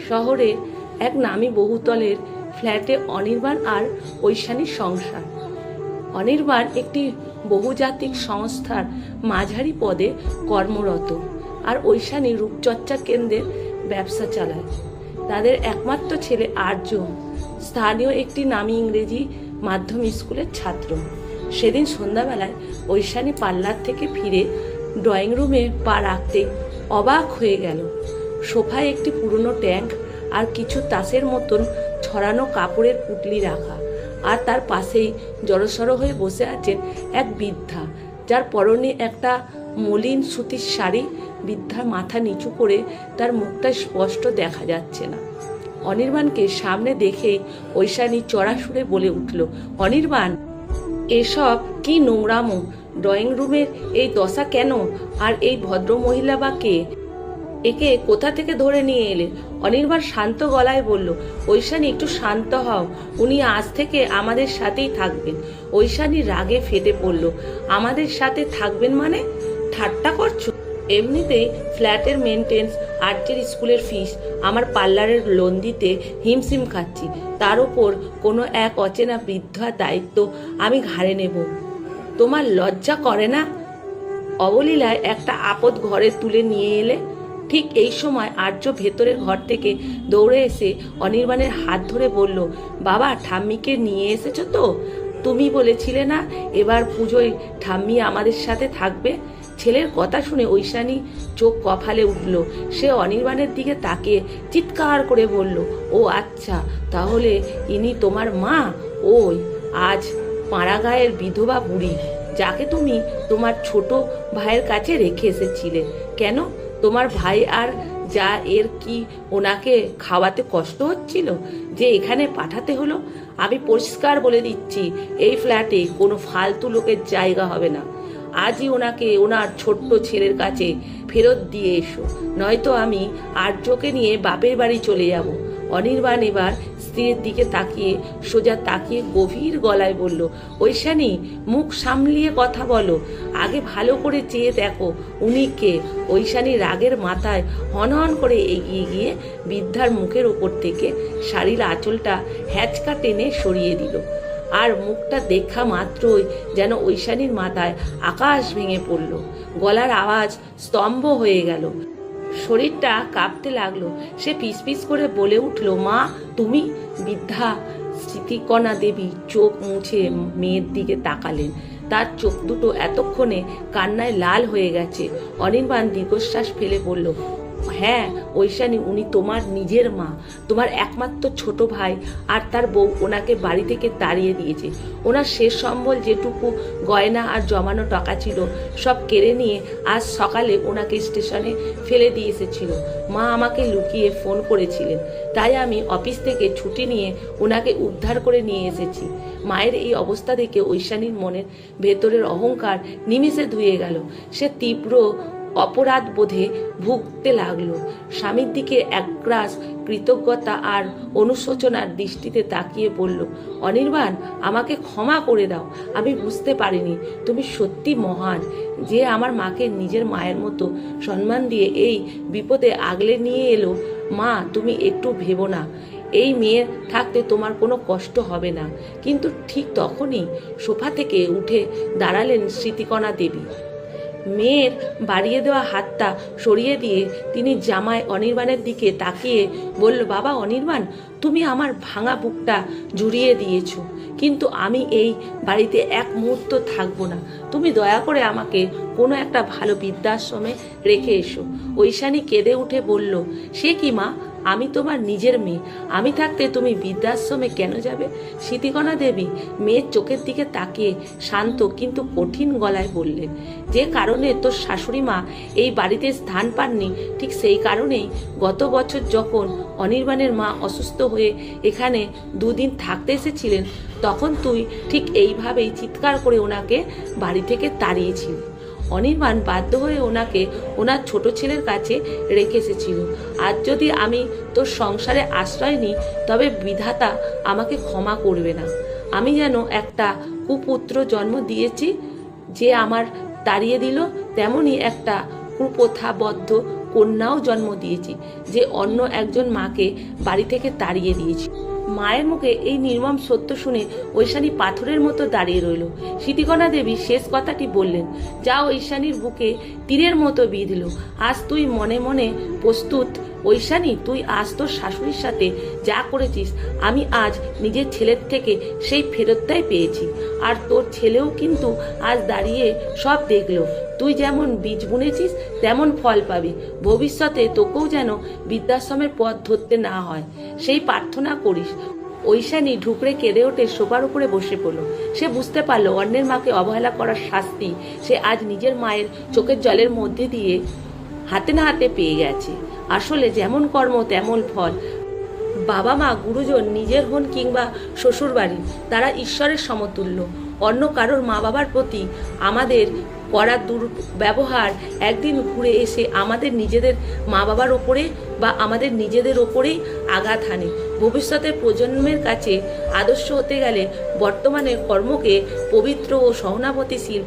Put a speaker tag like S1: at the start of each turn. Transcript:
S1: শহরের এক নামী বহুতলের ফ্ল্যাটে অনির্বাণ আর ঐশানীর সংসার। অনির্বাণ একটি বহুজাতিক সংস্থার মাঝারি পদে কর্মরত, আর ঐশানী রূপচর্চা কেন্দ্রের ব্যবসা চালায়। তাদের একমাত্র ছেলে আর্য স্থানীয় একটি নামী ইংরেজি মাধ্যম স্কুলের ছাত্র। সেদিন সন্ধ্যাবেলায় ঐশানী পার্লার থেকে ফিরে ড্রয়িং রুমে পা রাখতে অবাক হয়ে গেল। সোফায় একটি পুরনো ট্যাঙ্ক আর কিছু তাসের মতন ছড়ানো কাপড়ের পুটলি রাখা, আর তার পাশেই জড়সড় হয়ে বসে আছেন এক বৃদ্ধা, যার পরনে একটা মলিন সুতির শাড়ি। বৃদ্ধার মাথা নিচু করে তার মুখটা স্পষ্ট দেখা যাচ্ছে না। অনির্বাণকে সামনে দেখেই ঐশানী চড়া সুরে বলে উঠল, অনির্বাণ, এসব কি নোংরামো? ড্রয়িং রুমের এই দশা কেন? আর এই ভদ্র মহিলা বা কে? একে কোথা থেকে ধরে নিয়ে এলে? অনির্বাণ শান্ত গলায় বলল, ঐশানী, একটু শান্ত হও, উনি আজ থেকে আমাদের সাথেই থাকবেন। ঐশানী রাগে ফেটে পড়ল, আমাদের সাথে থাকবেন মানে? ঠাট্টা করছো? এমনিতেই ফ্ল্যাটের মেনটেন্স, আর্টের স্কুলের ফিস, আমার পার্লারের লোন দিতে হিমশিম খাচ্ছি, তার উপর কোনো এক অচেনা বৃদ্ধার দায়িত্ব আমি ঘাড়ে নেব। তোমার লজ্জা করে না? অবলীলায় একটা আপদ ঘরে তুলে নিয়ে এলে। ঠিক এই সময় আর্য ভেতরের ঘর থেকে দৌড়ে এসে অনির্বাণের হাত ধরে বলল, বাবা, ঠাম্মিকে নিয়ে এসেছো তো? তুমি বলেছিলে না এবার পুজোয় ঠাম্মি আমাদের সাথে থাকবে? ছেলের কথা শুনে ঐশানী চোখ কপালে উঠল। সে অনির্বাণের দিকে তাকিয়ে চিৎকার করে বলল, ও আচ্ছা, তাহলে ইনি তোমার মা? ওই আজ পাড়াগাঁয়ের বিধবা বুড়ি, যাকে তুমি তোমার ছোট ভাইয়ের কাছে রেখে এসেছিলে। কেন, তোমার ভাই আর যা এর কি ওনাকে খাওয়াতে কষ্ট হচ্ছিল যে এখানে পাঠাতে হলো? আমি পরিষ্কার বলে দিচ্ছি, এই ফ্ল্যাটে কোনো ফালতু লোকের জায়গা হবে না। আজই ওনাকে ওনার ছোট্ট ছেলের কাছে ফেরত দিয়ে এসো, নয়তো আমি আর্যকে নিয়ে বাপের বাড়ি চলে যাব। অনির্বাণ এবার স্ত্রীর দিকে তাকিয়ে সোজা তাকিয়ে গভীর গলায় বলল, ঐশানী, মুখ সামলিয়ে কথা বলো, আগে ভালো করে চেয়ে দেখো উনি কে। ঐশানী রাগের মাথায় হনহন করে এগিয়ে গিয়ে বৃদ্ধার মুখের ওপর থেকে শাড়ির আঁচলটা হ্যাচকা টেনে সরিয়ে দিল। আর মুখটা দেখা মাত্রই যেন ঐশানীর মাথায় আকাশ ভেঙে পড়ল। গলার আওয়াজ স্তম্ভ হয়ে গেল, শরীরটা কাঁপতে লাগলো। সে পিস করে বলে উঠল, মা, তুমি? বৃদ্ধা স্মৃতিকণা দেবী চোখ মুছে মেয়ের দিকে তাকালেন। তার চোখ দুটো এতক্ষণে কান্নায় লাল হয়ে গেছে। অনির্বাণ দীর্ঘশ্বাস ফেলে বলল, হ্যাঁ ঐশানী, উনি তোমার নিজের মা। তোমার একমাত্র ছোট ভাই আর তার বউ ওনাকে বাড়ি থেকে তাড়িয়ে দিয়েছে। ওনার শেষ সম্বল যেটুকু গয়না আর জমানো টাকা ছিল সব কেড়ে নিয়ে আজ সকালে ওনাকে স্টেশনে ফেলে দিয়ে এসেছিল। মা আমাকে লুকিয়ে ফোন করেছিলেন, তাই আমি অফিস থেকে ছুটি নিয়ে ওনাকে উদ্ধার করে নিয়ে এসেছি। মায়ের এই অবস্থা দেখে ঐশানীর মনের ভেতরের অহংকার নিমিষে ধুয়ে গেল। সে তীব্র অপরাধ বোধে ভুগতে লাগলো। স্বামীর দিকে একরাশ কৃতজ্ঞতা আর অনুশোচনার দৃষ্টিতে তাকিয়ে বলল, অনির্বাণ, আমাকে ক্ষমা করে দাও, আমি বুঝতে পারিনি। তুমি সত্যি মহান, যে আমার মাকে নিজের মায়ের মতো সম্মান দিয়ে এই বিপদে আগলে নিয়ে এলো। মা, তুমি একটু ভেবো না, এই মেয়ে থাকতে তোমার কোনো কষ্ট হবে না। কিন্তু ঠিক তখনই সোফা থেকে উঠে দাঁড়ালেন স্মৃতিকণা দেবী। মেয়ের বাড়িয়ে দেওয়া হাতটা সরিয়ে দিয়ে তিনি জামাই অনির্বাণের দিকে তাকিয়ে বলল, বাবা অনির্বাণ, তুমি আমার ভাঙা বুকটা জুড়িয়ে দিয়েছ, কিন্তু আমি এই বাড়িতে এক মুহূর্ত থাকবো না। তুমি দয়া করে আমাকে কোনো একটা ভালো বৃদ্ধাশ্রমে রেখে এসো। ঐশানী কেঁদে উঠে বলল, সে কি মা, আমি তোমার নিজের মেয়ে, আমি থাকতে তুমি বৃদ্ধাশ্রমে কেন যাবে? স্মৃতিকণা দেবী মেয়ের চোখের দিকে তাকিয়ে শান্ত কিন্তু কঠিন গলায় বললেন, যে কারণে তোর শাশুড়ি মা এই বাড়িতে স্থান পাননি, ঠিক সেই কারণেই গত বছর যখন অনির্বাণের মা অসুস্থ হয়ে এখানে দুদিন থাকতে এসেছিলেন, তখন তুই ঠিক এইভাবেই চিৎকার করে ওনাকে বাড়ি থেকে তাড়িয়েছিলি। অনির্বাণ বাধ্য হয়ে ওনাকে ওনার ছোট ছেলের কাছে রেখে এসেছিল। আজ যদি আমি তোর সংসারে আশ্রয় নিই, তবে বিধাতা আমাকে ক্ষমা করবে না। আমি যেন একটা কুপুত্র জন্ম দিয়েছি, যে আমার তাড়িয়ে দিল, তেমনি একটা কুপ্রথাবদ্ধ কন্যাও জন্ম দিয়েছি, যে অন্য একজন মাকে বাড়ি থেকে তাড়িয়ে দিয়েছি। মায়ের মুখে এই নির্মম সত্য শুনে ঐশানী পাথরের মতো দাঁড়িয়ে রইল। সিটিকণা দেবী শেষ কথাটি বললেন, যা ঐশানীর বুকে তীরের মতো বিঁধল। আজ তুই মনে মনে প্রস্তুত ঐশানী? তুই আজ তোর শাশুড়ির সাথে যা করেছিস, আমি আজ নিজের ছেলের থেকে সেই ফেরতটাই পেয়েছি। আর তোর ছেলেও কিন্তু আজ দাঁড়িয়ে সব দেখলো। তুই যেমন বীজ বুনেছিস তেমন ফল পাবি। ভবিষ্যতে তোকেও যেন বৃদ্ধাশ্রমের পথ ধরতে না হয়, সেই প্রার্থনা করিস। ঐশানী ঢুকরে কেঁদে ওঠে, সোফার উপরে বসে পড়ল। সে বুঝতে পারলো অন্যের মাকে অবহেলা করার শাস্তি সে আজ নিজের মায়ের চোখের জলের মধ্যে দিয়ে হাতে না হাতে পেয়ে গেছে। আসলে যেমন কর্ম তেমন ফল। বাবা মা, গুরুজন নিজের হন কিংবা শ্বশুর বাড়ি, তারা ঈশ্বরের সমতুল্য। অন্য কারোর মা বাবার প্রতি আমাদের করা দুর্ব্যবহার একদিন ঘুরে এসে আমাদের নিজেদের মা বাবার ওপরে বা আমাদের নিজেদের ওপরেই আঘাত হানে। ভবিষ্যতের প্রজন্মের কাছে আদর্শ হতে গেলে বর্তমানের কর্মকে পবিত্র ও সহানুভূতিশীল